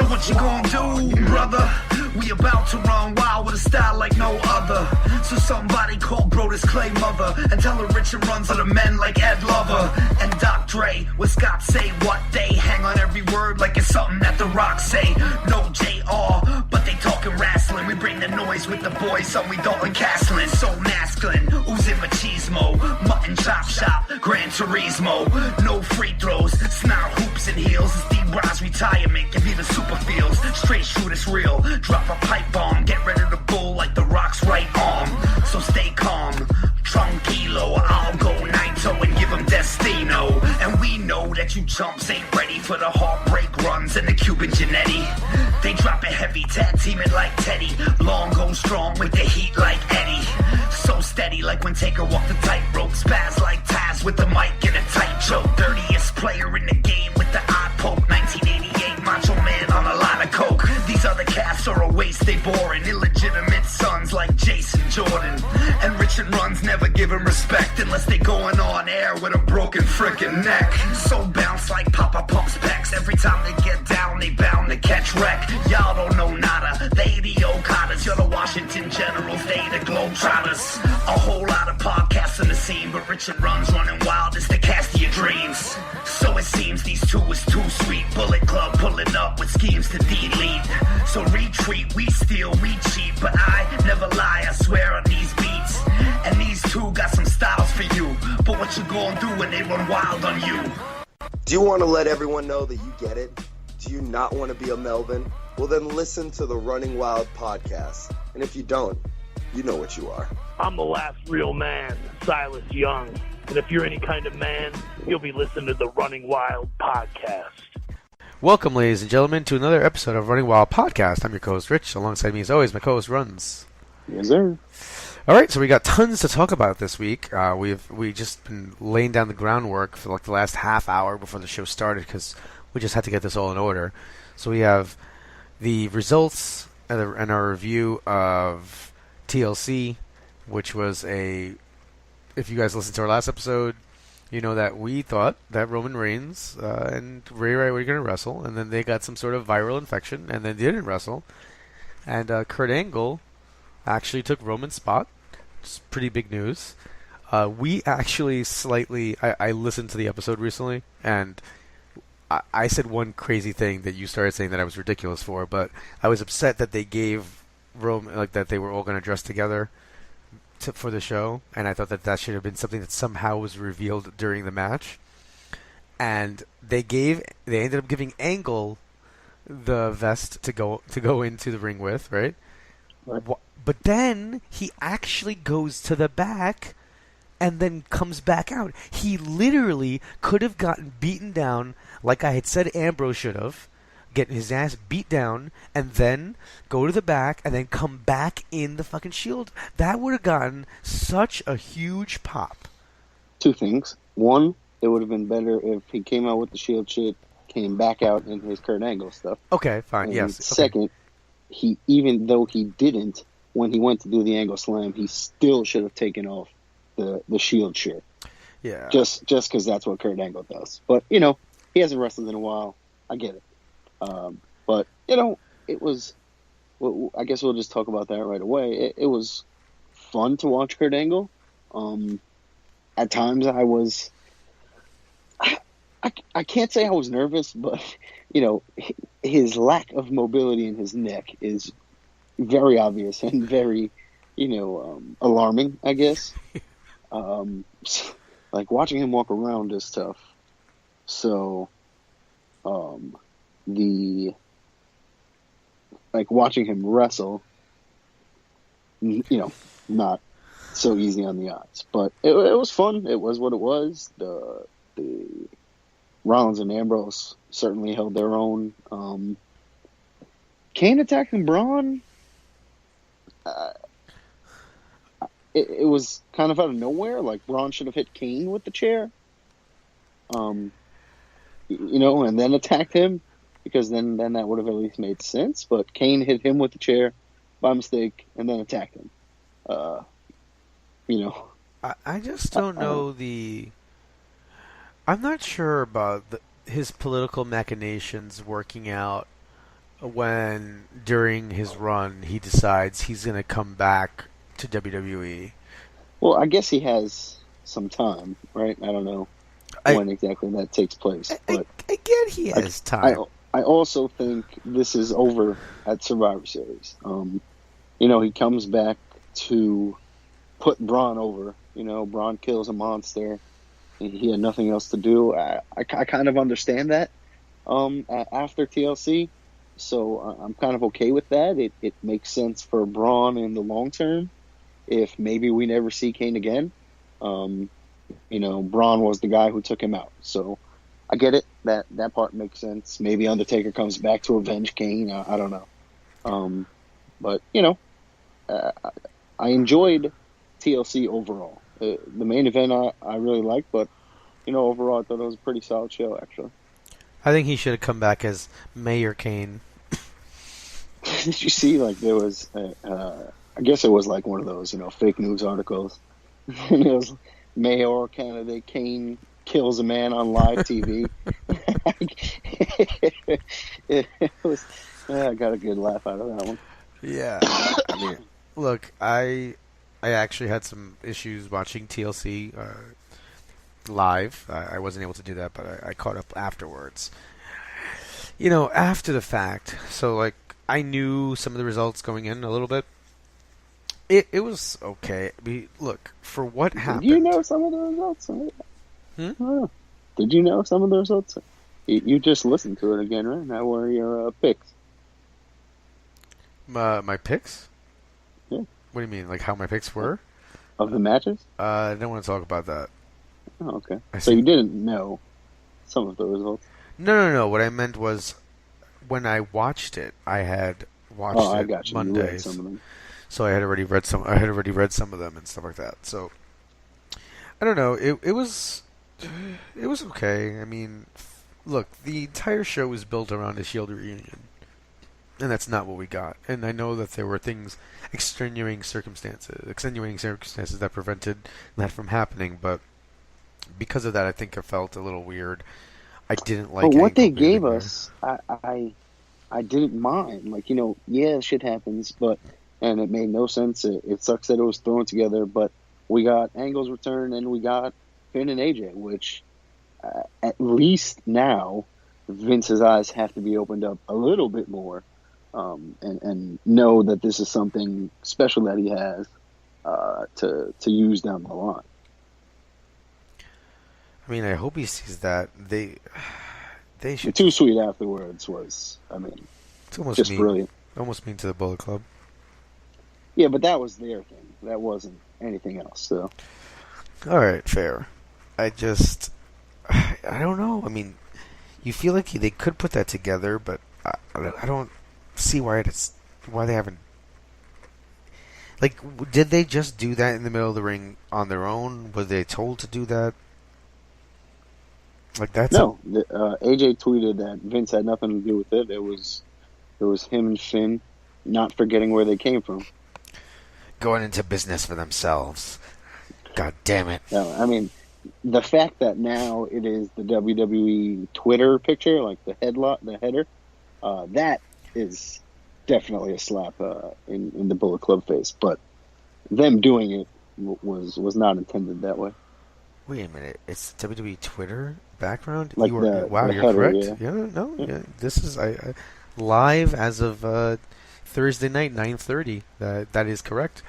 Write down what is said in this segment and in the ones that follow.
what you gonna do, brother? We about to run wild with a style like no other. So somebody call Brodus Clay mother and tell her Richard runs are the men like Ed Lover and Doc Dre. What Scott say what they hang on every word like it's something that the Rock say. No JR, but they talking wrestling. We bring the noise with the boys, so we Dalton Castlin. So masculine, oozing machismo, mutton chop shop, Gran Turismo. No free throws, snarl hoops and heels. It's D-Bron's retirement, give you the super feels. Straight shoot, it's real. Drop a pipe bomb, get ready to bull like the Rock's right arm. So stay calm, tranquilo, I'll go Naito and give him Destino. And we know that you chumps ain't ready for the heartbreak runs and the Cuban Genetti. They drop it heavy, tag team it like Teddy. Long go strong with the heat like Eddie. So steady like when Taker walked the tightrope. Spaz like Taz with the mic in a tight choke. Dirtiest player in the game with the eye poke. 1988 Macho Man on a line of coke. These other casts are a waste, they boring. Illegitimate sons like Jason Jordan. And Richard Runz never give him respect unless they going on air with a broken frickin' neck. So bounce like Papa Pump's pecs. Every time they get down, they bound to catch wreck. Y'all don't know nada. They the Okadas, you're the Washington Generals, they the Globetrotters. A whole lot of podcasts in the scene, but Richard Runz running wild is the cast of your dreams. So it seems these two is too sweet. Bullet Club pulling up with schemes to delete. So retreat, we steal, we cheat, but I never lie, I swear on these beats. And these two got some styles for you, but what you gonna do when they run wild on you? Do you want to let everyone know that you get it? Do you not want to be a Melvin? Well, then listen to the Running Wild podcast. And if you don't, you know what you are. I'm the last real man, Silas Young. And if you're any kind of man, you'll be listening to the Running Wild podcast. Welcome, ladies and gentlemen, to another episode of Running Wild Podcast. I'm your co-host, Rich. Alongside me, as always, my co-host, Runz. Yes, sir. All right, so we got tons to talk about this week. We just been laying down the groundwork for like the last half hour before the show started because we just had to get this all in order. So we have the results and our review of TLC, which was if you guys listened to our last episode, you know that we thought that Roman Reigns and Ray Riot were going to wrestle, and then they got some sort of viral infection, and then they didn't wrestle. And Kurt Angle actually took Roman's spot. It's pretty big news. We actually I listened to the episode recently, and I said one crazy thing that you started saying that I was ridiculous for, but I was upset that they gave Roman, like that they were all going to dress together for the show, and I thought that should have been something that somehow was revealed during the match. And they ended up giving Angle the vest to go into the ring with, right? But then he actually goes to the back and then comes back out. He literally could have gotten beaten down like I had said Ambrose should have, getting his ass beat down, and then go to the back, and then come back in the fucking Shield. That would have gotten such a huge pop. Two things. One, it would have been better if he came out with the Shield shit, came back out in his Kurt Angle stuff. Okay, fine, and yes. Second, even though he didn't, when he went to do the Angle Slam, he still should have taken off the Shield shit. Yeah. Just because that's what Kurt Angle does. But, he hasn't wrestled in a while. I get it. But, it was, I guess we'll just talk about that right away. It was fun to watch Kurt Angle. At times I was, I can't say I was nervous, but, his lack of mobility in his neck is very obvious and very, alarming, I guess. Like watching him walk around is tough. So, watching him wrestle, not so easy on the odds, but it was fun. It was what it was. The Rollins and Ambrose certainly held their own. Kane attacking Braun, it was kind of out of nowhere. Like Braun should have hit Kane with the chair, and then attacked him, because then that would have at least made sense. But Kane hit him with the chair by mistake and then attacked him. I just don't know I'm not sure about his political machinations working out when during his run he decides he's going to come back to WWE. Well, I guess he has some time, right? I don't know when exactly that takes place, but I get he has time. I also think this is over at Survivor Series. He comes back to put Braun over. Braun kills a monster. He had nothing else to do. I kind of understand that after TLC, so I'm kind of okay with that. It makes sense for Braun in the long term. If maybe we never see Kane again, Braun was the guy who took him out. So I get it. That part makes sense. Maybe Undertaker comes back to avenge Kane. I don't know. But I enjoyed TLC overall. The main event I really liked, but overall I thought it was a pretty solid show actually. I think he should have come back as Mayor Kane. Did you see there was I guess it was one of those fake news articles. And it was mayoral candidate Kane kills a man on live TV. I got a good laugh out of that one. Yeah. I mean, look, I actually had some issues watching TLC live. I wasn't able to do that, but I caught up afterwards. After the fact. So, I knew some of the results going in a little bit. It was okay. Look, for what happened... Did you know some of the results? Did you know some of the results? You just listened to it again, right? Now, what are your picks? My picks? Yeah. What do you mean? How my picks were? Of the matches? I don't want to talk about that. Oh, okay. So you didn't know some of the results? No. What I meant was when I watched it, I had watched I it got you. Mondays. You read some of them. So I had already read some. I had already read some of them and stuff like that. So I don't know. It was okay. I mean, look, the entire show was built around a Shield reunion, and that's not what we got. And I know that there were extenuating circumstances that prevented that from happening. But because of that, I think it felt a little weird. I didn't like. But what they gave us, I didn't mind. Shit happens, and it made no sense. It sucks that it was thrown together, but we got Angle's return and we got Finn and AJ, which at least now Vince's eyes have to be opened up a little bit more, and know that this is something special that he has to use down the line. I mean, I hope he sees that. They should. Too Sweet afterwards was, it's almost just mean. brilliant. Almost mean to the Bullet Club. Yeah, but that was their thing. That wasn't anything else. So, all right, fair. I don't know. I mean, you feel like they could put that together, but I don't see why they haven't. Did they just do that in the middle of the ring on their own? Were they told to do that? No. AJ tweeted that Vince had nothing to do with it. It was him and Finn not forgetting where they came from. Going into business for themselves. God damn it. No, the fact that now it is the WWE Twitter picture, the header, that is definitely a slap in the Bullet Club face. But them doing it was not intended that way. Wait a minute. It's WWE Twitter background? The you're header, correct. Yeah. This is live as of Thursday night, 9:30. That is correct.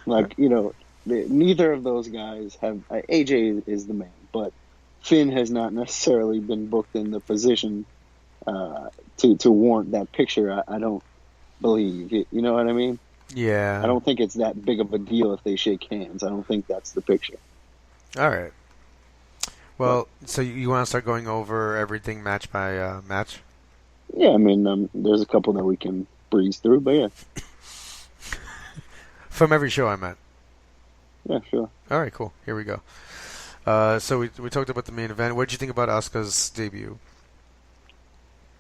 Neither of those guys have. AJ is the man, but Finn has not necessarily been booked in the position to warrant that picture. I don't believe. You know what I mean? Yeah. I don't think it's that big of a deal if they shake hands. I don't think that's the picture. All right. Well, so you want to start going over everything match by match? Yeah, there's a couple that we can breeze through, but yeah. From every show I met. Yeah, sure. All right, cool. Here we go. So we talked about the main event. What did you think about Asuka's debut?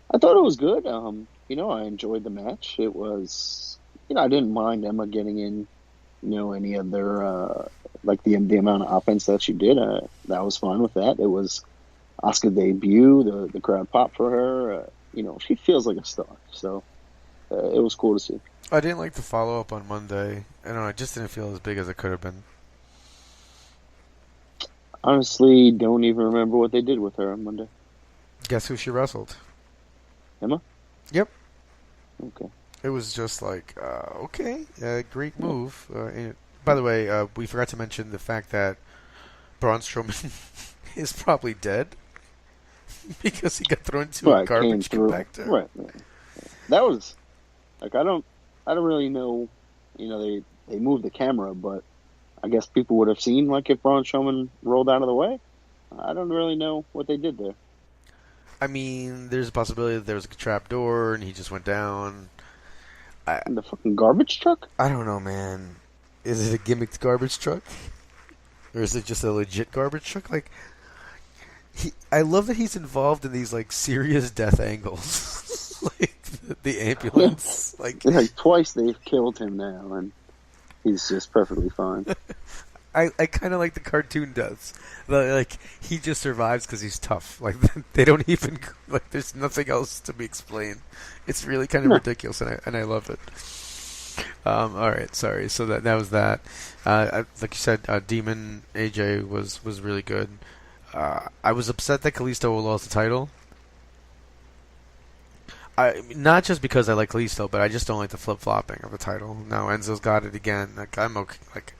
I thought it was good. I enjoyed the match. It was, I didn't mind Emma getting in, any other, the amount of offense that she did. That was fine with that. It was Asuka's debut. The crowd popped for her. she feels like a star. So it was cool to see. I didn't like the follow-up on Monday. I don't know, it just didn't feel as big as it could have been. Honestly, don't even remember what they did with her on Monday. Guess who she wrestled? Emma? Yep. Okay. It was just like, okay, great move. By the way, we forgot to mention the fact that Braun Strowman is probably dead because he got thrown into a garbage compactor. Right. That was like I don't really know. They moved the camera, but I guess people would have seen like if Braun Strowman rolled out of the way. I don't really know what they did there. I mean, there's a possibility that there was a trap door and he just went down. In the fucking garbage truck? I don't know, man. Is it a gimmicked garbage truck? Or is it just a legit garbage truck? Like, I love that he's involved in these, like, serious death angles. Like, the ambulance. Like twice they've killed him now, and he's just perfectly fine. I kind of like the cartoon deaths. Like, he just survives because he's tough. Like, they don't even... Like, there's nothing else to be explained. It's really kind of ridiculous, and I love it. All right, sorry. So that was that. Like you said, Demon AJ was really good. I was upset that Kalisto lost the title. Not just because I like Kalisto, but I just don't like the flip-flopping of the title. Now Enzo's got it again. Like, I'm okay. Like,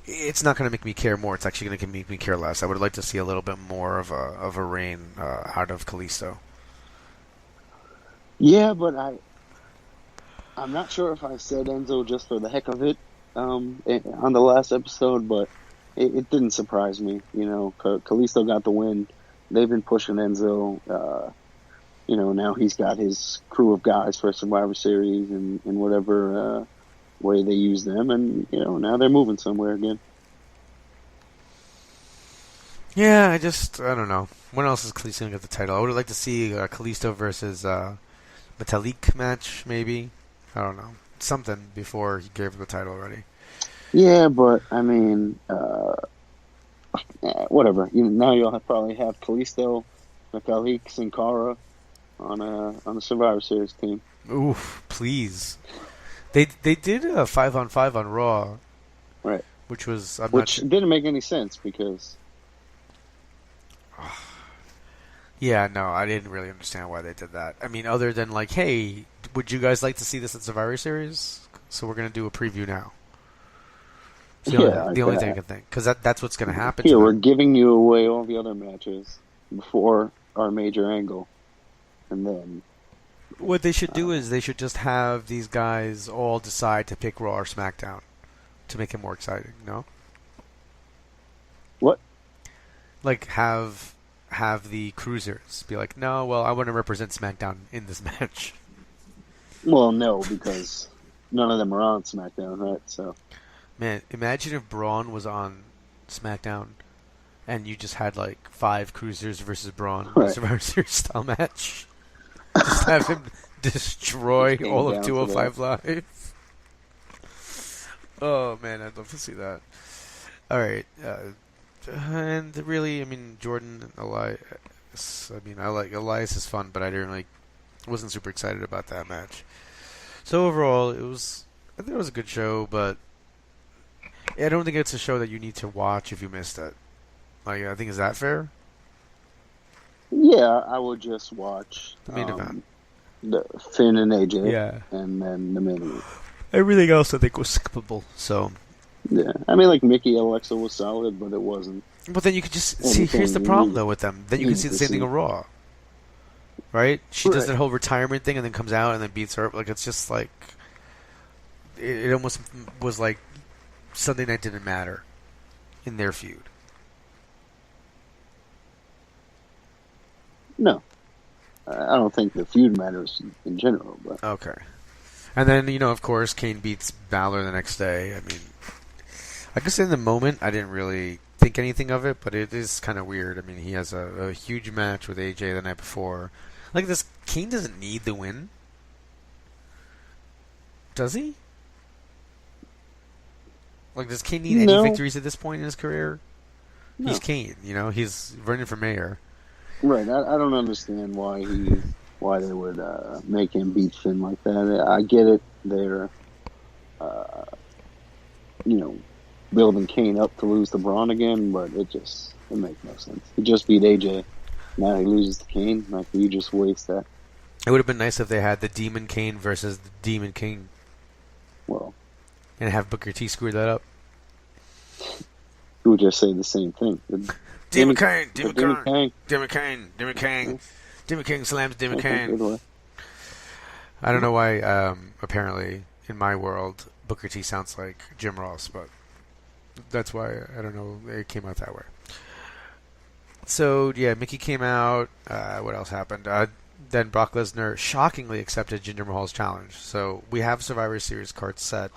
it's not going to make me care more. It's actually going to make me care less. I would like to see a little bit more of a reign out of Kalisto. Yeah, but I'm not sure if I said Enzo just for the heck of it on the last episode, but it didn't surprise me. Kalisto got the win. They've been pushing Enzo. Now he's got his crew of guys for Survivor Series and whatever way they use them, and now they're moving somewhere again. Yeah, I don't know. When else is Kalisto going to get the title? I would like to see Kalisto versus Metalik match, maybe. I don't know. Something before he gave the title already. Yeah, but, I mean, whatever. Now you'll probably have Kalisto, Metalik, Sin Cara on a Survivor Series team. Oof, please. They did a 5-on-5 on Raw. Right. Which didn't make any sense because... Yeah, no, I didn't really understand why they did that. I mean, other than like, hey, would you guys like to see this at Survivor Series? So we're going to do a preview now. It's the only thing I can think. Because that's what's going to happen. Here, we're giving you away all the other matches before our major angle. And then... What they should do is they should just have these guys all decide to pick Raw or SmackDown to make it more exciting, no? What? Like, have the cruisers be like, no, well, I want to represent SmackDown in this match. Well, no, because none of them are on SmackDown, right? So, man, imagine if Braun was on SmackDown and you just had like 5 cruisers versus Braun in a Survivor Series style match. Just have him destroy all of 205 Live. Oh man, I'd love to see that. All right. And really, I mean, Jordan, Elias. I mean, Elias is fun, but wasn't super excited about that match. So overall, I think it was a good show, but I don't think it's a show that you need to watch if you missed it. Like, I think, is that fair? Yeah, I would just watch the main event, the Finn and AJ, yeah, and then the main event. Everything else I think was skippable. So. Yeah, I mean, like Mickey Alexa was solid, but it wasn't. But then you could just see. Here's the problem though with them. Then you can see the same thing on Raw, right? She does that whole retirement thing and then comes out and then beats her up. Like, it's just like it almost was like Sunday Night didn't matter in their feud. No, I don't think the feud matters in general. But okay, and then of course, Kane beats Balor the next day. I mean, I guess in the moment I didn't really think anything of it, but it is kind of weird. I mean, he has a huge match with AJ the night before. Like, this Kane doesn't need the win, does he? Like, does Kane need any victories at this point in his career? He's Kane, he's running for mayor. Right, I don't understand why why they would make him beat Finn like that. I get it. They're, building Kane up to lose to Braun again, but it makes no sense. He just beat AJ. Now he loses to Kane. Like, you just waste that. It would have been nice if they had the Demon Kane versus the Demon King. Well, and have Booker T screw that up. You would just say the same thing. Demon Kane, Demon Kane, Demon Kane, Demon Kane, Demon King slams Demon Kane. I don't know why. Apparently, in my world, Booker T sounds like Jim Ross, but that's why I don't know it came out that way. So yeah, Mickey came out. What else happened? Then Brock Lesnar shockingly accepted Jinder Mahal's challenge. So we have Survivor Series cards set.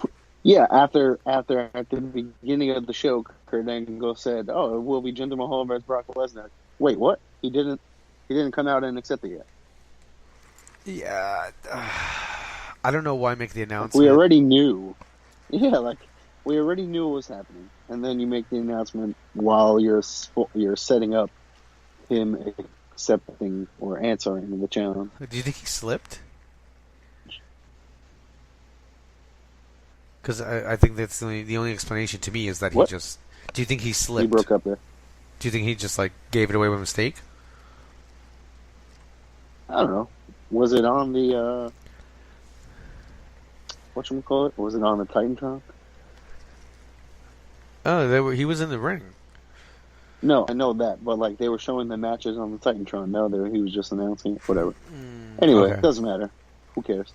Yeah, after at the beginning of the show, Kurt Angle said, "Oh, it will be Jinder Mahal versus Brock Lesnar." Wait, what? He didn't come out and accept it yet. Yeah, I don't know why make the announcement. We already knew. Yeah, we already knew what was happening, and then you make the announcement while you're setting up him accepting or answering the challenge. Do you think he slipped? Because I think that's the only explanation to me is that What? he just... Do you think he slipped? He broke up there. Do you think he just gave it away by mistake? I don't know. Was it on the whatchamacallit? Was it on the Titantron? Oh, he was in the ring. No, I know that, but they were showing the matches on the Titantron. No, he was just announcing it. Whatever. Anyway, okay. It doesn't matter. Who cares?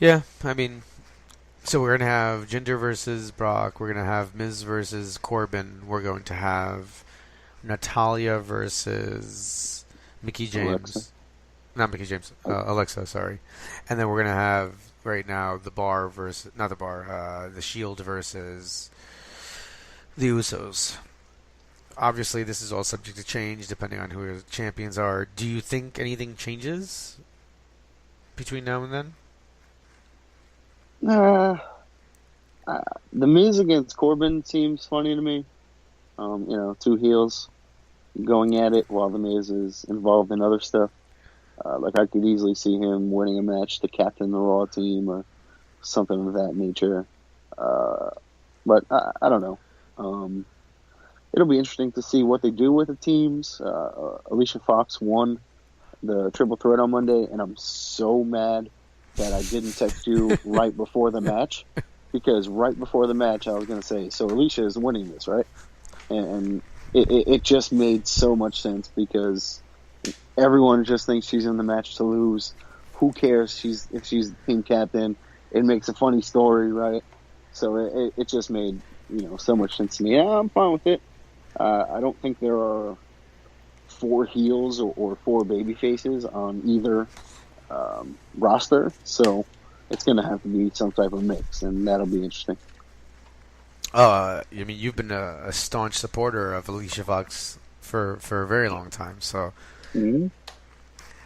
Yeah, I mean... So we're going to have Jinder versus Brock. We're going to have Miz versus Corbin. We're going to have Natalya versus Mickie James. Alexa. Not Mickie James. Alexa, sorry. And then we're going to have, right now, the Shield versus the Usos. Obviously, this is all subject to change depending on who the champions are. Do you think anything changes between now and then? The Miz against Corbin seems funny to me. Two heels going at it while the Miz is involved in other stuff. I could easily see him winning a match to captain the Raw team or something of that nature. But I don't know. It'll be interesting to see what they do with the teams. Alicia Fox won the triple threat on Monday, and I'm so mad that I didn't text you right before the match, because right before the match I was going to say, so Alicia is winning this, right? And it just made so much sense, because everyone just thinks she's in the match to lose. Who cares if she's the team captain? It makes a funny story, right? So it just made so much sense to me. Yeah, I'm fine with it. I don't think there are 4 heels or 4 baby faces on either roster, so it's going to have to be some type of mix, and that'll be interesting. I mean, you've been a staunch supporter of Alicia Fox for a very long time, so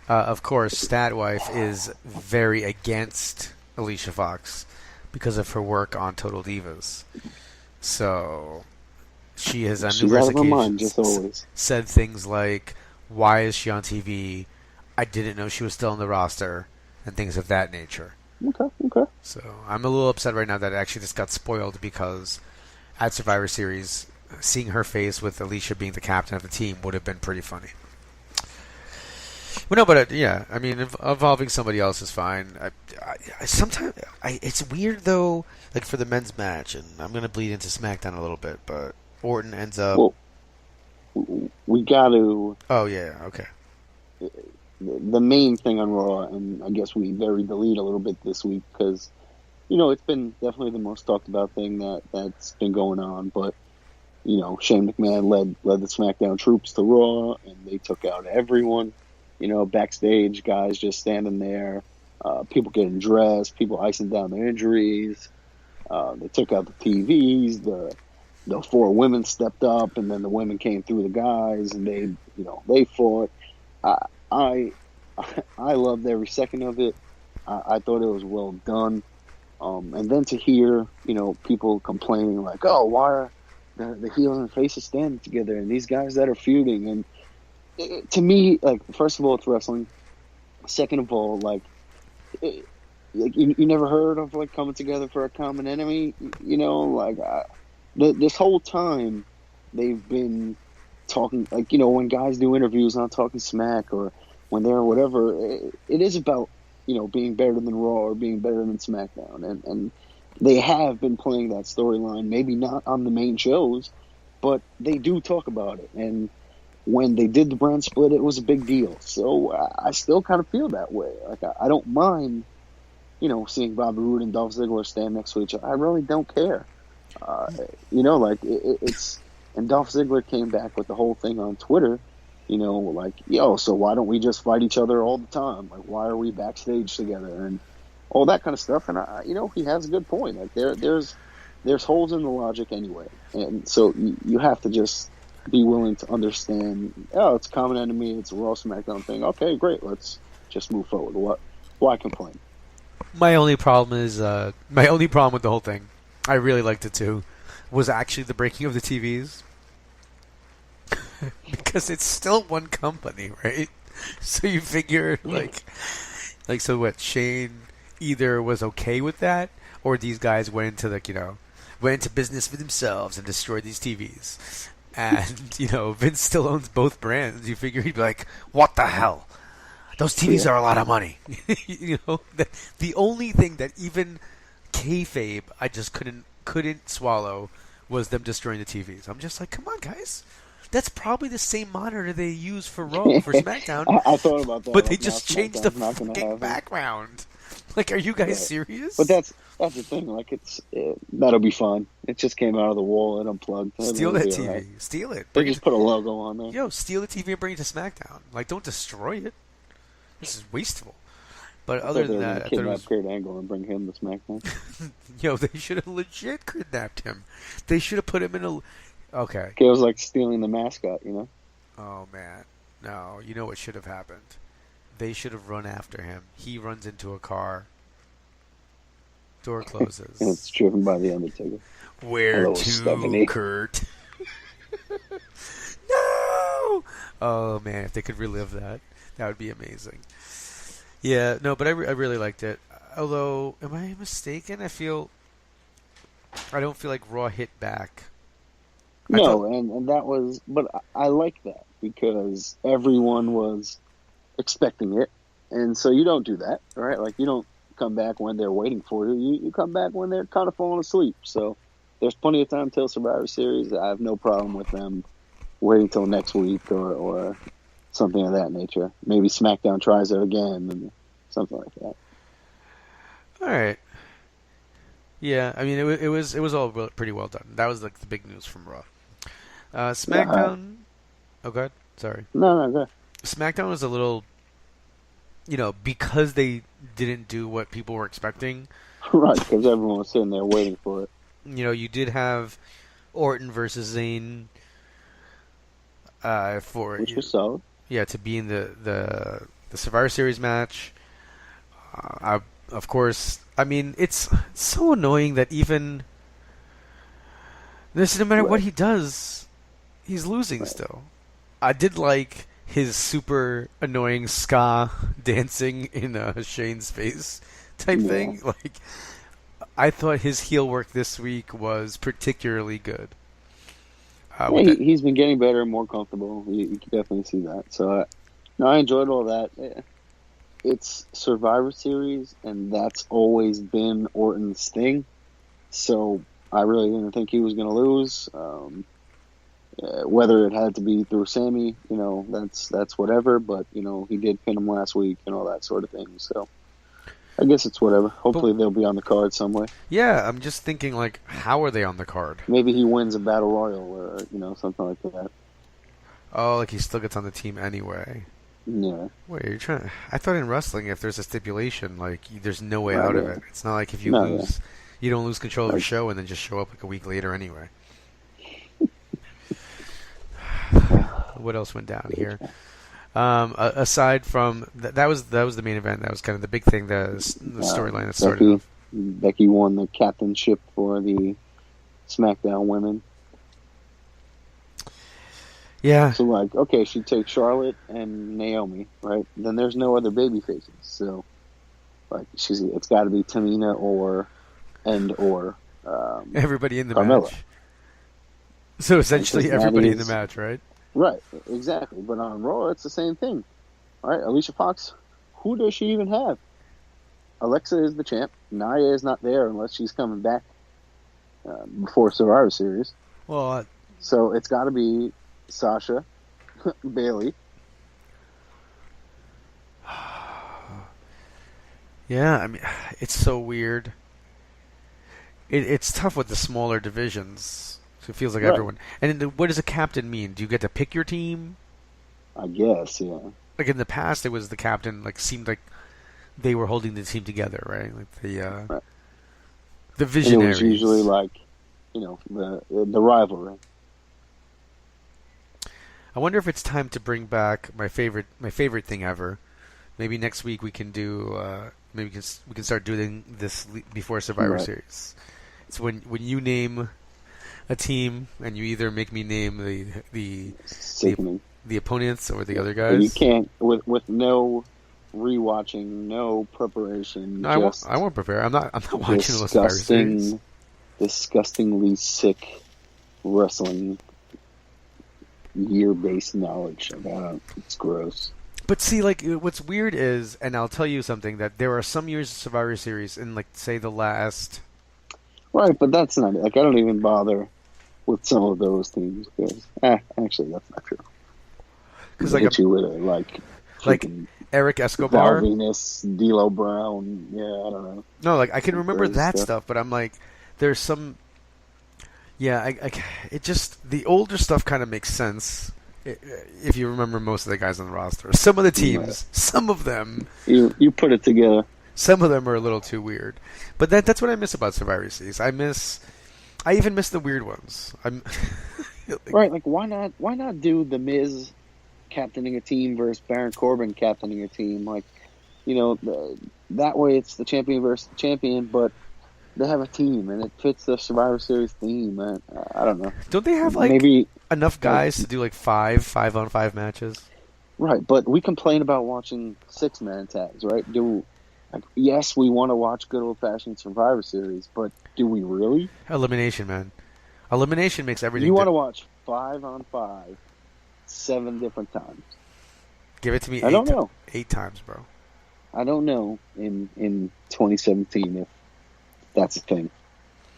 of course Statwife is very against Alicia Fox because of her work on Total Divas. So she has on numerous occasions said things like, "Why is she on TV? I didn't know she was still on the roster," and things of that nature. Okay. So I'm a little upset right now that it actually just got spoiled, because at Survivor Series, seeing her face with Alicia being the captain of the team would have been pretty funny. Well, no, but yeah, I mean, involving somebody else is fine. Sometimes it's weird though, for the men's match, and I'm going to bleed into SmackDown a little bit, but Orton ends up. Well, we got to. Oh yeah, okay. The main thing on Raw, and I guess we buried the lead a little bit this week, because it's been definitely the most talked about thing that's been going on. But Shane McMahon led the SmackDown troops to Raw, and they took out everyone. Backstage, guys just standing there, people getting dressed, people icing down their injuries. They took out the TVs. The 4 women stepped up, and then the women came through the guys, and they fought. I loved every second of it. I thought it was well done. And then to hear, people complaining "Oh, why are the heels and faces standing together, and these guys that are feuding?" And to me, first of all, it's wrestling. Second of all, like, you never heard of like coming together for a common enemy. You know, like this whole time they've been talking, like, you know, when guys do interviews on Talking Smack or when they're whatever, it is about, you know, being better than Raw or being better than SmackDown, and they have been playing that storyline. Maybe not on the main shows, but they do talk about it. And when they did the brand split, it was a big deal. So I still kind of feel that way. Like I don't mind, you know, seeing Bobby Roode and Dolph Ziggler stand next to each other. I really don't care. You know, like it's. And Dolph Ziggler came back with the whole thing on Twitter, you know, like, yo, so why don't we just fight each other all the time? Like, why are we backstage together? And all that kind of stuff. And, you know, he has a good point. Like, there's holes in the logic anyway. And so you have to just be willing to understand, oh, it's a common enemy, it's a Raw SmackDown thing. Okay, great, let's just move forward. Why complain? My only problem with the whole thing, I really liked it too, was actually the breaking of the TVs. Because it's still one company, right? So you figure, like so what, Shane either was okay with that, or these guys went into business for themselves and destroyed these TVs. And, you know, Vince still owns both brands. You figure he'd be like, what the hell? Those TVs are a lot of money. You know, the only thing that even kayfabe I just couldn't swallow was them destroying the TVs. I'm just like, come on, guys. That's probably the same monitor they use for Raw, for SmackDown. I thought about that. But they just changed the fucking background. Like, are you guys serious? But that's the thing. Like, that'll be fine. It just came out of the wall and unplugged. Steal that TV. Right. Steal it. They just put a logo on there. Yo, steal the TV and bring it to SmackDown. Like, don't destroy it. This is wasteful. But other than that, I thought it was Kurt Angle and bring him to SmackDown. Yo, they should have legit kidnapped him. They should have put him in a. Okay. It was like stealing the mascot, you know? Oh, man. No, you know what should have happened? They should have run after him. He runs into a car. Door closes. And it's driven by the Undertaker. Where Hello, to, Stephanie. Kurt? No! Oh, man, if they could relive that, that would be amazing. Yeah, no, but I really liked it. Although, am I mistaken? I don't feel like Raw hit back. No, and that was, but I like that because everyone was expecting it, and so you don't do that, right? Like, you don't come back when they're waiting for you. You come back when they're kind of falling asleep. So there's plenty of time till Survivor Series. I have no problem with them waiting till next week or something of that nature. Maybe SmackDown tries it again and something like that. All right. Yeah, I mean, it was all pretty well done. That was like the big news from Raw. SmackDown. Oh God, sorry. No, go ahead. SmackDown was a little, you know, because they didn't do what people were expecting. Right, because everyone was sitting there waiting for it. You know, you did have Orton versus Zayn. Which was solid. Yeah, to be in the Survivor Series match. Of course, I mean, it's so annoying that even no matter what he does, he's losing still. I did like his super annoying ska dancing in Shane's face type thing. Like, I thought his heel work this week was particularly good. He's been getting better and more comfortable. You can definitely see that. So, I enjoyed all that. It's Survivor Series, and that's always been Orton's thing. So I really didn't think he was going to lose. Whether it had to be through Sammy, you know, that's whatever. But, you know, he did pin him last week and all that sort of thing. So I guess it's whatever. Hopefully they'll be on the card some way. Yeah, I'm just thinking, like, how are they on the card? Maybe he wins a Battle Royal or, you know, something like that. Oh, like he still gets on the team anyway. Yeah. Wait, you're trying? I thought in wrestling, if there's a stipulation, like there's no way out of it. It's not like if you lose, you don't lose control of the show and then just show up like a week later anyway. What else went down here? Aside from that was the main event. That was kind of the big thing. The storyline that started. Becky won the captainship for the SmackDown women. Yeah. So, like, okay, she takes Charlotte and Naomi, right? Then there's no other baby faces. So, like, it's got to be Tamina or Everybody in the Carmella. match. So essentially Because everybody in the Natty's- match, right? Right, exactly. But on Raw, it's the same thing. All right, Alicia Fox, who does she even have? Alexa is the champ. Nia is not there unless she's coming back before Survivor Series. Well, So it's got to be Sasha, Bailey. yeah, I mean, it's so weird. It's tough with the smaller divisions. So it feels like Right. everyone. And what does a captain mean? Do you get to pick your team? I guess, yeah. Like in the past, it was the captain. Like seemed like they were holding the team together, right? Like the Right. the And it visionaries. was usually like, the rivalry. I wonder if it's time to bring back my favorite thing ever. Maybe next week we can do. Maybe we can start doing this before Survivor Right. Series. It's when you name a team and you either make me name the Sickening. opponents or the other But guys. you can't with no rewatching, no preparation. No, just I won't prepare. I'm not watching the Survivor Series. disgustingly sick wrestling year-based knowledge about it. It's gross. But see, like, what's weird is, and I'll tell you something, that there are some years of Survivor Series in, like, say, the last... Right, but that's not it. Like, I don't even bother with some of those teams because, actually, that's not true. Because, They like, hit you with it, like freaking Eric Escobar... Val Venus, D'Lo Brown. Yeah, I don't know. No, like, I can remember Crazy that stuff. stuff, but I'm like, there's some... Yeah, it just... The older stuff kind of makes sense if you remember most of the guys on the roster. Some of the teams, Right. some of them... You put it together. Some of them are a little too weird. But that's what I miss about Survivor Series. I even miss the weird ones. Right, like why not do the Miz captaining a team versus Baron Corbin captaining a team? Like, that way it's the champion versus the champion, but they have a team and it fits the Survivor Series theme. I don't know. Don't they have like Maybe enough guys to do like 5-on-5 matches? right, but we complain about watching 6-man tags, right? Yes, we want to watch good old fashioned Survivor Series, but do we really? Elimination, man. Elimination makes everything. You want to watch 5-on-5 7 different times? Give it to me. I don't know. 8 times, bro. I don't know in 2017 if that's a thing.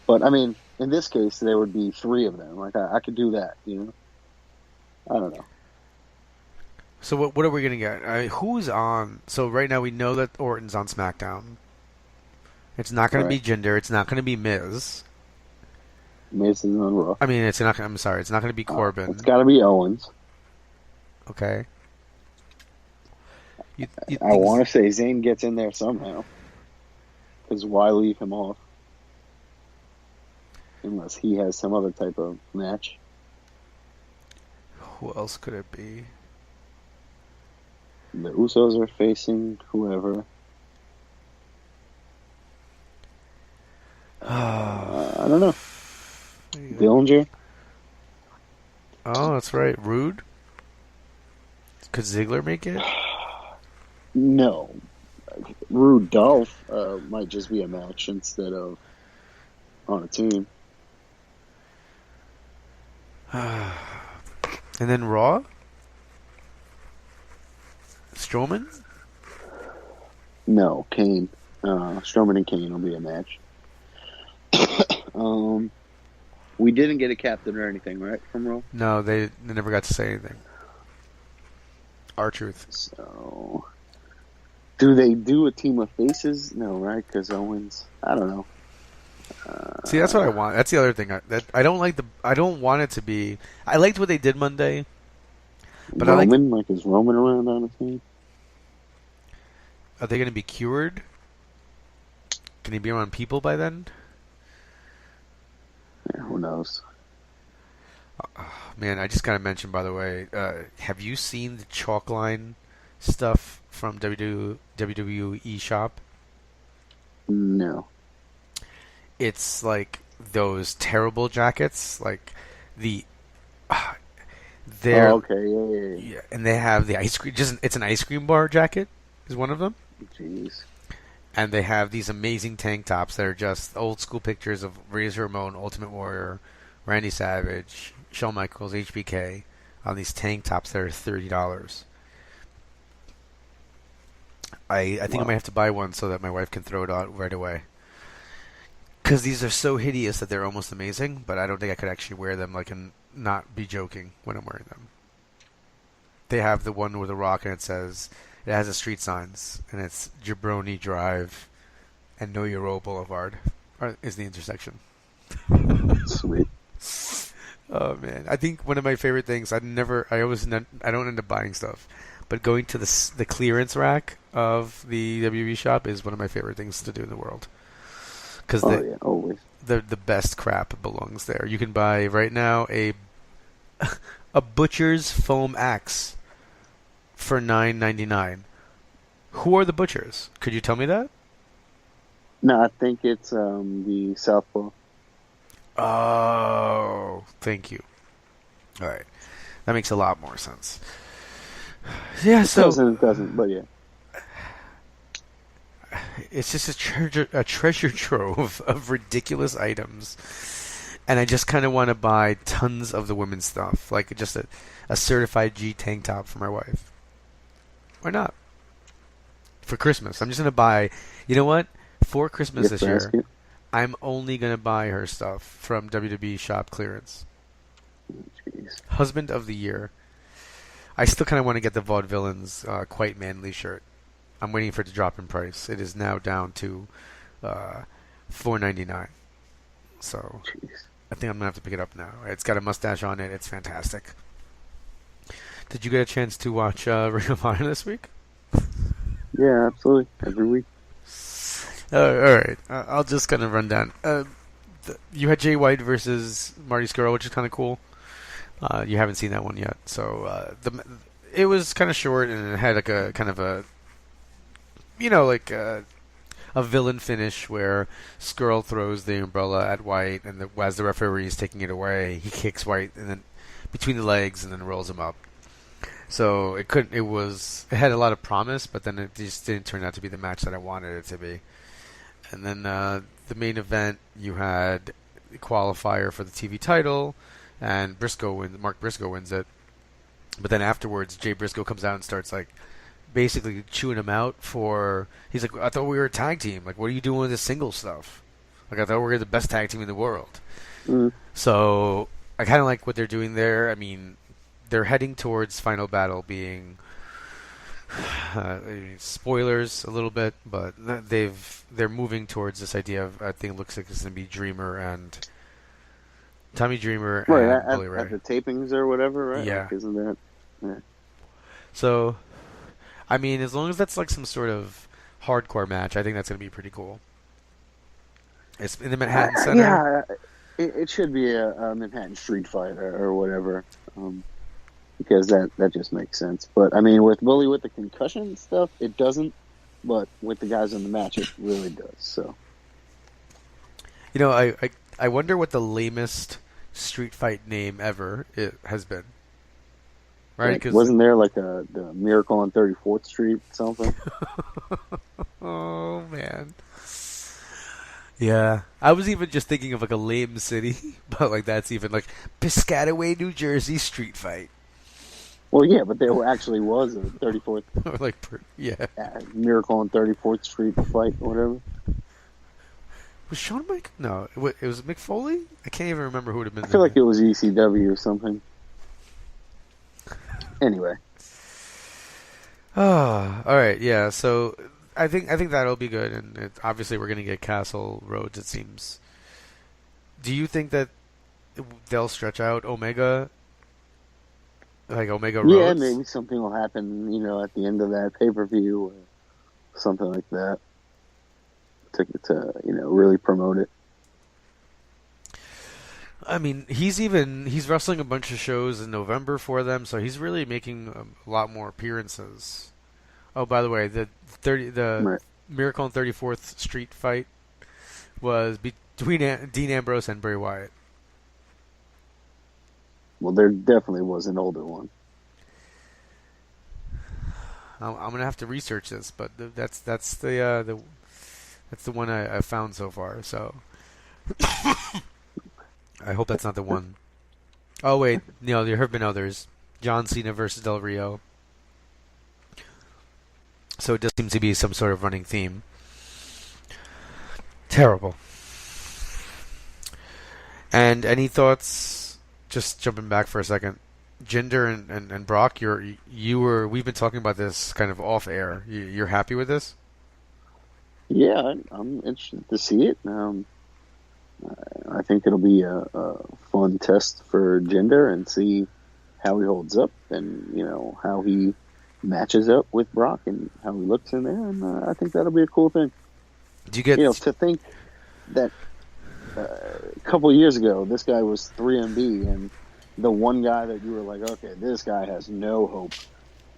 But, I mean, in this case, there would be 3 of them. Like, I could do that, I don't know. So what are we going to get? Who's on? So right now we know that Orton's on SmackDown. It's not going to be Jinder. It's not going to be Miz. Miz is on Raw. I mean, it's not. I'm sorry. It's not going to be Corbin. It's got to be Owens. Okay. I want to say Zayn gets in there somehow. Because why leave him off? Unless he has some other type of match. Who else could it be? The Usos are facing whoever. I don't know. Dillinger? Oh, that's right. Rude? Could Ziggler make it? No. Rude Dolph might just be a match instead of on a team. And then Raw? Strowman? No, Kane. Strowman and Kane will be a match. We didn't get a captain or anything, right, from Raw? No, they never got to say anything. R-Truth. So, do they do a team of faces? No, right? Because Owens, I don't know. See, that's what I want. That's the other thing. I don't like I don't want it to be. I liked what they did Monday, but Roman, is Roman around on the team? Are they going to be cured? Can he be around people by then? Yeah, who knows? Man, I just got to mention, by the way, have you seen the chalk line stuff from WWE Shop? No. It's like those terrible jackets, like the They're Oh, okay, yeah. yeah, and they have the ice cream. Just it's an ice cream bar jacket is one of them, Jeez. and they have these amazing tank tops that are just old school pictures of Razor Ramon, Ultimate Warrior, Randy Savage, Shawn Michaels, HBK on these tank tops that are $30. I think I might have to buy one so that my wife can throw it on right away. Because these are so hideous that they're almost amazing, but I don't think I could actually wear them and not be joking when I'm wearing them. They have the one with a rock and it has the street signs, and it's Jabroni Drive and Know Your Road Boulevard is the intersection. Sweet. Oh man, I think one of my favorite things. I don't end up buying stuff, but going to the clearance rack of the WWE Shop is one of my favorite things to do in the world. Because always. the best crap belongs there. You can buy right now a butcher's foam axe for $9.99. Who are the butchers? Could you tell me that? No, I think it's the Southpaw. Oh, thank you. All right, that makes a lot more sense. Yeah, It doesn't, but yeah. It's just a treasure trove of ridiculous items, and I just kind of want to buy tons of the women's stuff, like just a certified G tank top for my wife. Why not? For Christmas, I'm just gonna buy. You know what? For Christmas this year, I'm only gonna buy her stuff from WWE Shop clearance. Jeez. Husband of the Year. I still kind of want to get the Vaudevillains Quite Manly shirt. I'm waiting for it to drop in price. It is now down to $4.99. So Jeez. I think I'm gonna have to pick it up now. It's got a mustache on it. It's fantastic. Did you get a chance to watch Ring of Honor this week? Yeah, absolutely. Every week. All right. I'll just kind of run down. You had Jay White versus Marty Scurll, which is kind of cool. You haven't seen that one yet, so it was kind of short and it had like a kind of a, a villain finish where Skrull throws the umbrella at White, and as the referee is taking it away, he kicks White and then between the legs and then rolls him up. So it had a lot of promise, but then it just didn't turn out to be the match that I wanted it to be. And then the main event, you had the qualifier for the TV title, and Mark Briscoe wins it. But then afterwards, Jay Briscoe comes out and starts basically chewing him out he's like, I thought we were a tag team. Like, what are you doing with this single stuff? Like, I thought we were the best tag team in the world. Mm. So I kind of like what they're doing there. I mean, they're heading towards Final Battle being spoilers a little bit, but they're moving towards this idea of, I think it looks like it's going to be Dreamer and Tommy Dreamer and Bully Ray. At the tapings or whatever, right? Yeah. Isn't that? Yeah. So, I mean, as long as that's some sort of hardcore match, I think that's going to be pretty cool. It's in the Manhattan Center. Yeah, it should be a Manhattan street fight or whatever, because that just makes sense. But I mean, with Bully with the concussion stuff, it doesn't. But with the guys in the match, it really does. So, I wonder what the lamest street fight name ever it has been. Right? Cause wasn't there the Miracle on 34th Street something? Oh man. Yeah, I was even just thinking of a lame city, but that's even Piscataway, New Jersey street fight. Well, yeah, but there actually was a 34th. Miracle on 34th Street fight or whatever. Was Shawn Mike? No, it was Mick Foley. I can't even remember who would have been. I feel like it was ECW or something. Anyway. All right, yeah. So I think that'll be good, and obviously we're gonna get Castle Rhodes. It seems. Do you think that they'll stretch out Omega? Omega Rhodes? Yeah, maybe something will happen. At the end of that pay-per-view or something like that. To really promote it. I mean, he's wrestling a bunch of shows in November for them, so he's really making a lot more appearances. Oh, by the way, the Right. Miracle on 34th Street fight was between Dean Ambrose and Bray Wyatt. Well, there definitely was an older one. I'm gonna have to research this, but that's the one I found so far. So I hope that's not the one. Oh wait, no, there have been others. John Cena versus Del Rio. So it does seem to be some sort of running theme. Terrible. And any thoughts? Just jumping back for a second. Jinder and Brock, we've been talking about this kind of off air. You're happy with this? Yeah, I'm interested to see it. I think it'll be a fun test for Jinder and see how he holds up and how he matches up with Brock and how he looks in there. And I think that'll be a cool thing. Do you get to think that a couple of years ago this guy was 3MB and the one guy that you were like, okay, this guy has no hope.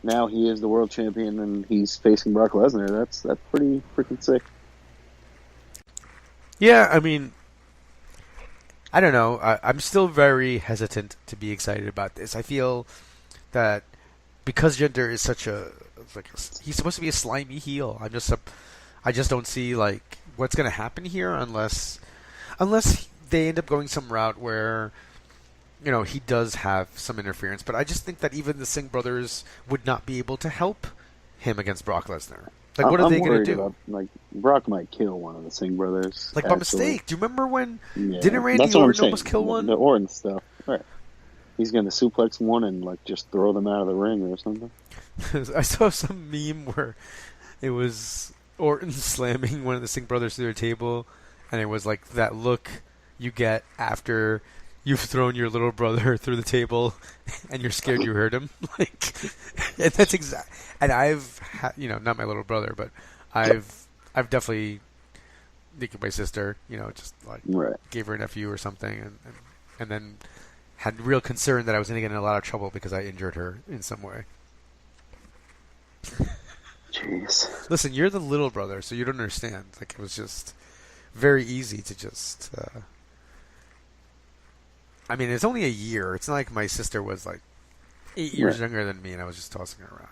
Now he is the world champion and he's facing Brock Lesnar. That's pretty freaking sick. Yeah, I mean, I don't know. I'm still very hesitant to be excited about this. I feel that because Jinder is such he's supposed to be a slimy heel. I just don't see like what's going to happen here unless they end up going some route where he does have some interference. But I just think that even the Singh brothers would not be able to help him against Brock Lesnar. Like, what are they going to do? Like, Brock might kill one of the Singh brothers. Like, by mistake. Do you remember when... Yeah. Didn't Randy Orton almost kill one? The Orton stuff. Right. He's going to suplex one and, like, just throw them out of the ring or something. I saw some meme where it was Orton slamming one of the Singh brothers through their table, and it was, like, that look you get after you've thrown your little brother through the table and you're scared you hurt him. Like, and that's exact. And I've not my little brother, but I've definitely nicked my sister, just like gave her an FU or something, and then had real concern that I was going to get in a lot of trouble because I injured her in some way. Jeez. Listen, you're the little brother, so you don't understand. Like, it was just very easy to just... I mean, it's only a year. It's not like my sister was like 8 years younger than me and I was just tossing her around.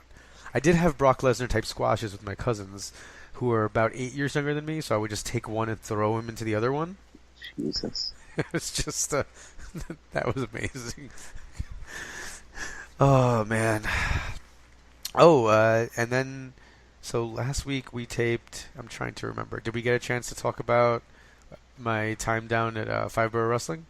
I did have Brock Lesnar type squashes with my cousins who are about 8 years younger than me, so I would just take one and throw him into the other one. Jesus. It was just... that was amazing. Oh, man. Oh, and then... So last week we taped... I'm trying to remember. Did we get a chance to talk about my time down at Five Borough Wrestling?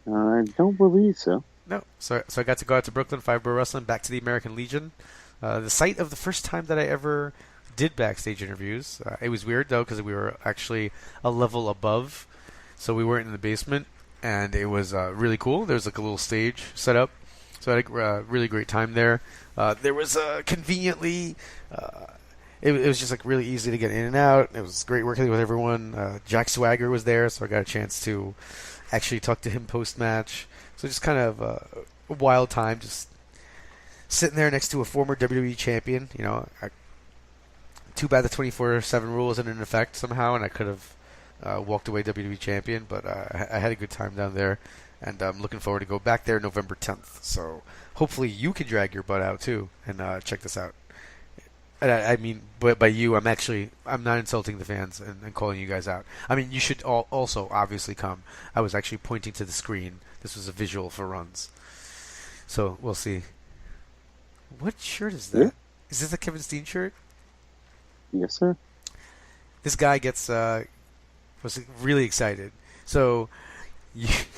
I don't believe so. No. So I got to go out to Brooklyn, Five Borough Wrestling, back to the American Legion. The site of the first time that I ever did backstage interviews. It was weird, though, because we were actually a level above. So we weren't in the basement, and it was really cool. There was like a little stage set up. So I had a really great time there. There was conveniently... It was just like really easy to get in and out. It was great working with everyone. Jack Swagger was there, so I got a chance to actually talk to him post-match. So just kind of a wild time, just sitting there next to a former WWE champion. Too bad the 24/7 rule isn't in effect somehow, and I could have walked away WWE champion, but I had a good time down there, and I'm looking forward to go back there November 10th. So hopefully you can drag your butt out too and check this out. And I mean, but by you, I'm not insulting the fans and calling you guys out. I mean, you should also obviously come. I was actually pointing to the screen. This was a visual for Runz. So we'll see. What shirt is that? Yeah. Is this a Kevin Steen shirt? Yes, sir. This guy was really excited. So,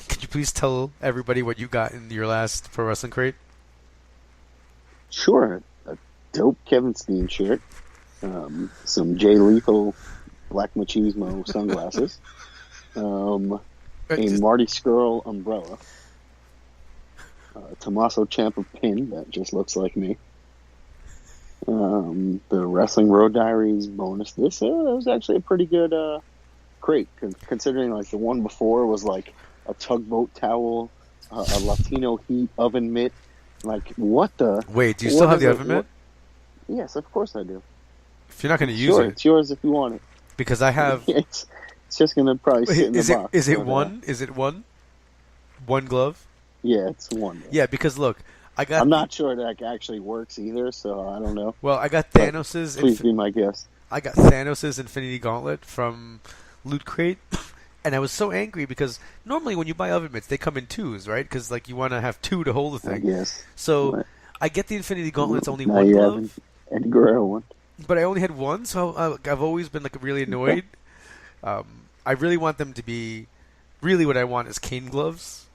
could you please tell everybody what you got in your last Pro Wrestling Crate? Sure. A dope Kevin Steen shirt. Some Jay Lethal Black Machismo sunglasses. A Marty Skrull umbrella. Tommaso Ciampa pin that just looks like me. The Wrestling Road Diaries bonus. This was actually a pretty good crate, considering like the one before was like a tugboat towel, a Latino heat oven mitt. Like, what the... Wait, do you still have the oven mitt? Yes, of course I do. If you're not going to use it... It's yours if you want it. Because I have... It's just going to probably sit in the box. Is it one? Is it one? One glove? Yeah, it's one. Yeah, because look, I'm not sure that actually works either, so I don't know. Well, I got Thanos's. Please be my guest. I got Thanos' Infinity Gauntlet from Loot Crate, and I was so angry because normally when you buy oven mitts, they come in twos, right? Because like you want to have two to hold the thing. Yes. So Right. I get the Infinity Gauntlet. It's only Now one you glove, have an Guerrero one. but I only had one, so I've always been like really annoyed. I really want them to be. Really, what I want is cane gloves,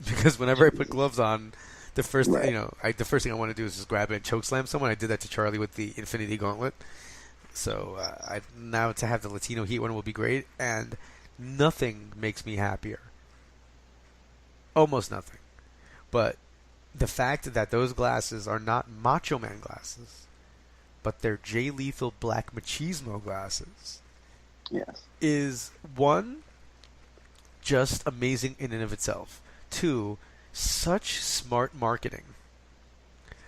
because whenever I put gloves on, the first Right. the first thing I want to do is just grab it and choke slam someone. I did that to Charlie with the Infinity Gauntlet. So now to have the Latino Heat one will be great, and nothing makes me happier. Almost nothing. But the fact that those glasses are not Macho Man glasses, but they're Jay Lethal Black Machismo glasses, Yes. is one, just amazing in and of itself. Two, such smart marketing.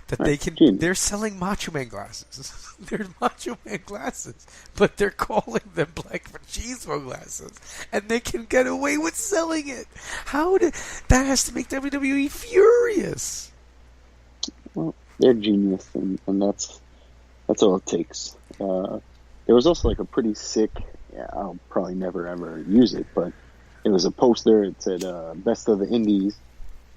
That they're selling Macho Man glasses. They're Macho Man glasses, but they're calling them Black Machismo glasses, and they can get away with selling it. That has to make WWE furious. Well, they're genius, and that's all it takes. There was also like a pretty sick. Yeah, I'll probably never ever use it, but it was a poster. It said "Best of the Indies,"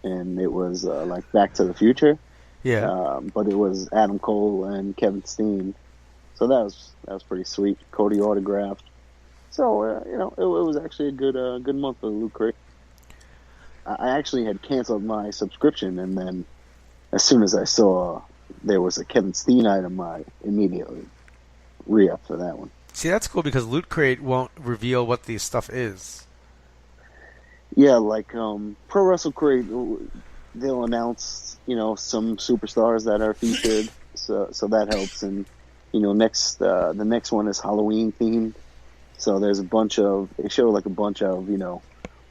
and it was like Back to the Future. Yeah. But it was Adam Cole and Kevin Steen, so that was pretty sweet. Cody autographed. So it was actually a good month for Loot Crate. I actually had canceled my subscription, and then as soon as I saw there was a Kevin Steen item, I immediately re-upped for that one. See, that's cool because Loot Crate won't reveal what the stuff is. Yeah, like Pro Wrestle Crate, they'll announce some superstars that are featured, so that helps. And the next one is Halloween themed, so there's they show like a bunch of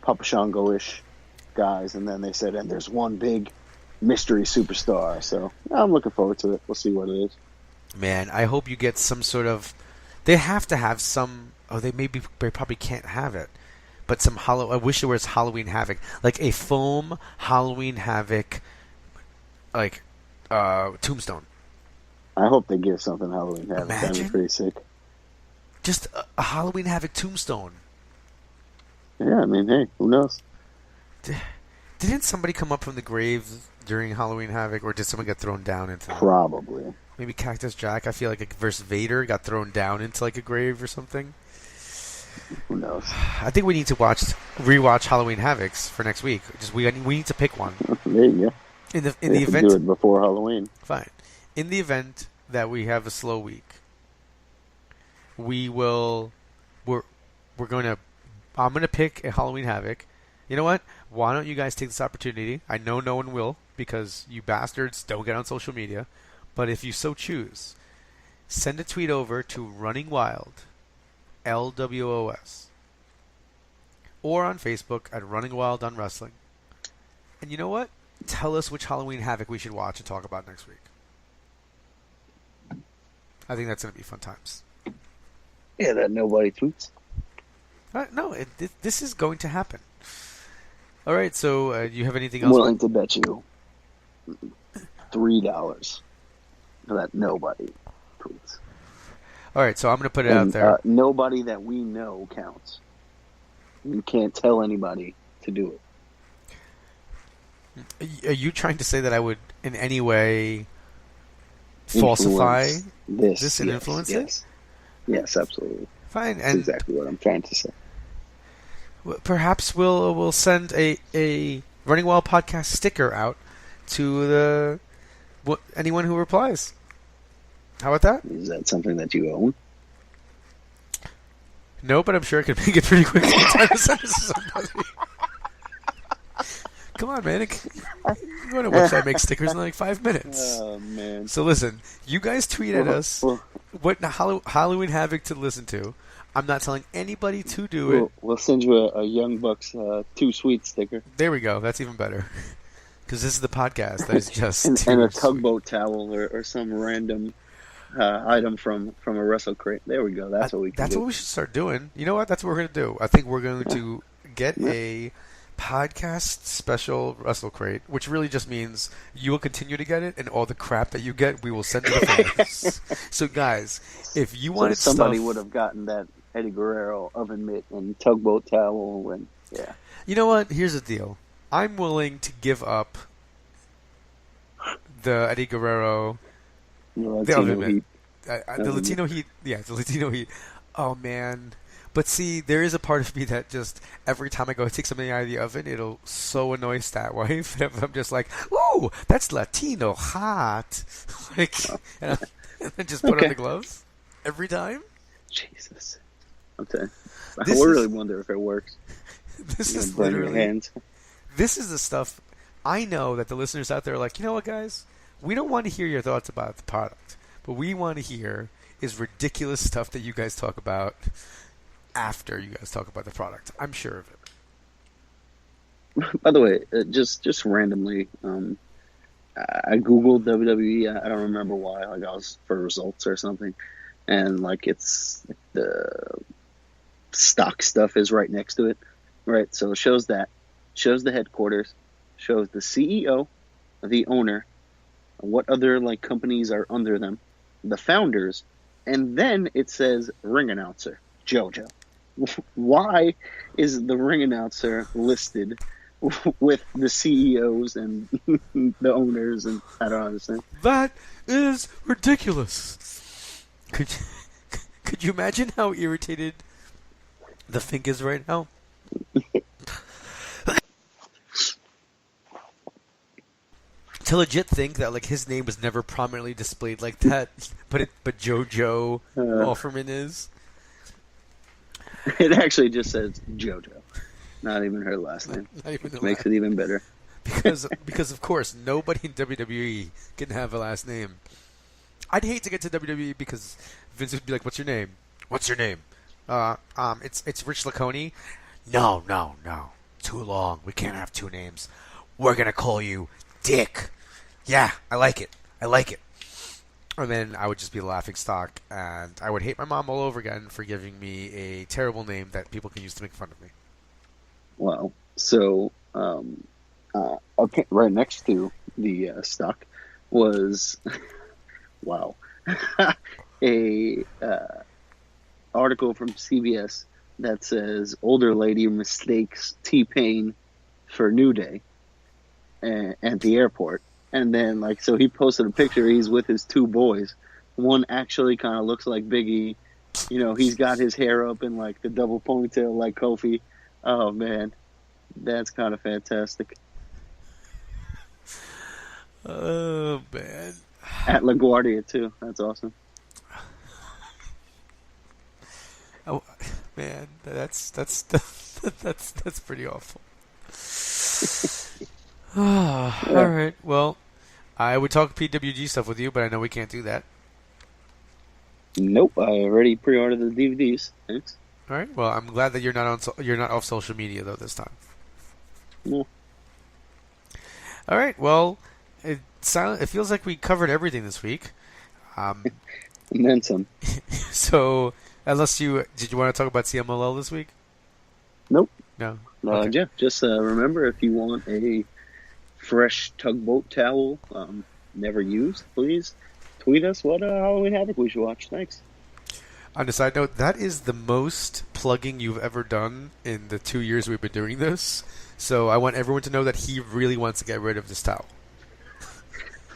Papa Shango-ish guys, and then they said, and there's one big mystery superstar. So I'm looking forward to it. We'll see what it is. Man, I hope you get some sort of. They have to have some. Oh, they probably can't have it, but some I wish there was Halloween Havoc, like a foam Halloween Havoc, like tombstone. I hope they give something Halloween Havoc. That'd be pretty sick. Just a Halloween Havoc tombstone. Yeah, I mean, hey, who knows? Didn't somebody come up from the grave during Halloween Havoc, or did someone get thrown down into? Probably. Maybe Cactus Jack. I feel like versus Vader got thrown down into like a grave or something. Who knows? I think we need to rewatch Halloween Havocs for next week. We need to pick one. There you go. In the event, do it before Halloween. Fine. In the event that we have a slow week, I'm gonna pick a Halloween Havoc. You know what? Why don't you guys take this opportunity? I know no one will, because you bastards don't get on social media. But if you so choose, send a tweet over to Running Wild, LWOS, or on Facebook at Running Wild on Wrestling. And you know what? Tell us which Halloween Havoc we should watch and talk about next week. I think that's going to be fun times. Yeah, that nobody tweets. No, this is going to happen. All right, so you have anything I'm else? willing to bet you $3 that nobody tweets. All right, so I'm going to put it out there. Nobody that we know counts. You can't tell anybody to do it. Are you trying to say that I would in any way falsify this and influence it? Yes, absolutely. Fine. That's exactly what I'm trying to say. Perhaps we'll send a Running Wild podcast sticker out to anyone who replies. How about that? Is that something that you own? No, but I'm sure I could make it pretty quick time to send it to somebody. Come on, man. You go to a website, make stickers in like 5 minutes. Oh, man. So listen, you guys tweet at us what Halloween Havoc to listen to. I'm not telling anybody to do it. We'll send you a Young Bucks Too Sweet sticker. There we go. That's even better. Because this is the podcast that is just and a tugboat towel or some random item from a Wrestle Crate. There we go. That's what we can do. That's what we should start doing. You know what? That's what we're going to do. I think we're going to get a podcast special Wrestle Crate, which really just means you will continue to get it, and all the crap that you get, we will send to the fans. So, guys, if you wanted somebody stuff, would have gotten that Eddie Guerrero oven mitt and tugboat towel, and yeah. You know what? Here's the deal. I'm willing to give up the Eddie Guerrero, the oven mitt. The Latino Heat. Yeah, the Latino Heat. Oh, man. But see, there is a part of me that just, every time I go take something out of the oven, it'll so annoy Stat Wife. I'm just like, ooh, that's Latino hot. Like, and then just put on the gloves every time. Jesus. Okay. I really wonder if it works. This is literally, this is the stuff. I know that the listeners out there are like, you know what, guys? We don't want to hear your thoughts about the product. What we want to hear is ridiculous stuff that you guys talk about after you guys talk about the product. I'm sure of it. By the way, just randomly, I googled WWE. I don't remember why. Like I was for results or something, and like it's the stock stuff is right next to it, right? So it shows the headquarters, shows the CEO, the owner, what other like companies are under them, the founders, and then it says ring announcer JoJo. Why is the ring announcer listed with the CEOs and the owners? And I don't understand. That is ridiculous. Could you imagine how irritated the Fink is right now? To legit think that like his name was never prominently displayed like that, but JoJo Offerman is. It actually just says JoJo, not even her last name, which makes it even better. Because of course nobody in WWE can have a last name. I'd hate to get to WWE because Vince would be like, "What's your name? What's your name? It's Rich Laconey." No, too long. We can't have two names. We're gonna call you Dick. Yeah, I like it. And then I would just be a laughing stock, and I would hate my mom all over again for giving me a terrible name that people can use to make fun of me. Well, so okay, right next to the stock was wow, a article from CBS that says older lady mistakes T-Pain for New Day at the airport. And then, like, so he posted a picture. He's with his two boys. One actually kind of looks like Biggie. You know, he's got his hair up in, like, the double ponytail like Kofi. Oh, man. That's kind of fantastic. Oh, man. At LaGuardia, too. That's awesome. Oh, man. That's pretty awful. All right. Well, I would talk PWG stuff with you, but I know we can't do that. Nope. I already pre-ordered the DVDs. Thanks. All right. Well, I'm glad that you're not off social media though this time. No. All right. Well, it feels like we covered everything this week. And then some. So, did you want to talk about CMLL this week? Nope. No. Okay. Yeah. Just remember, if you want a fresh tugboat towel, never used, please tweet us what Halloween Havoc we should watch. Thanks. On a side note, that is the most plugging you've ever done in the 2 years we've been doing this. So I want everyone to know that he really wants to get rid of this towel.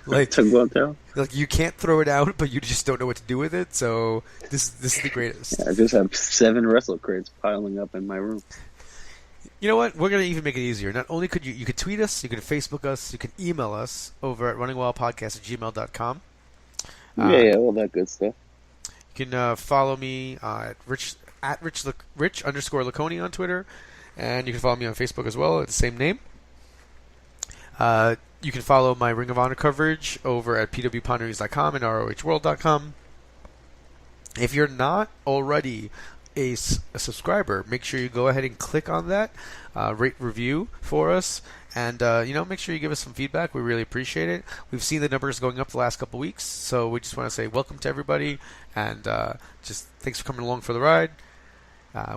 Like tugboat towel. Like you can't throw it out, but you just don't know what to do with it. So this is the greatest. Yeah, I just have 7 Wrestle Crates piling up in my room. You know what? We're going to even make it easier. Not only could you could tweet us, you could Facebook us, you can email us over at runningwildpodcast@gmail.com. Yeah, all that good stuff. You can follow me at Rich_Laconey on Twitter, and you can follow me on Facebook as well at the same name. You can follow my Ring of Honor coverage over at pwponderings.com and rohworld.com. If you're not already a subscriber, make sure you go ahead and click on that, rate, review for us, and make sure you give us some feedback. We really appreciate it. We've seen the numbers going up the last couple weeks, so we just want to say welcome to everybody, and just thanks for coming along for the ride.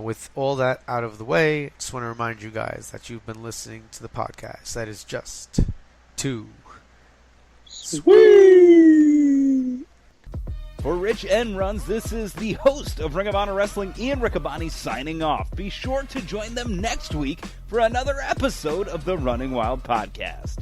With all that out of the way, just want to remind you guys that you've been listening to the podcast that is just too Sweet. For Rich and Runz, this is the host of Ring of Honor Wrestling, Ian Riccaboni, signing off. Be sure to join them next week for another episode of the Running Wild podcast.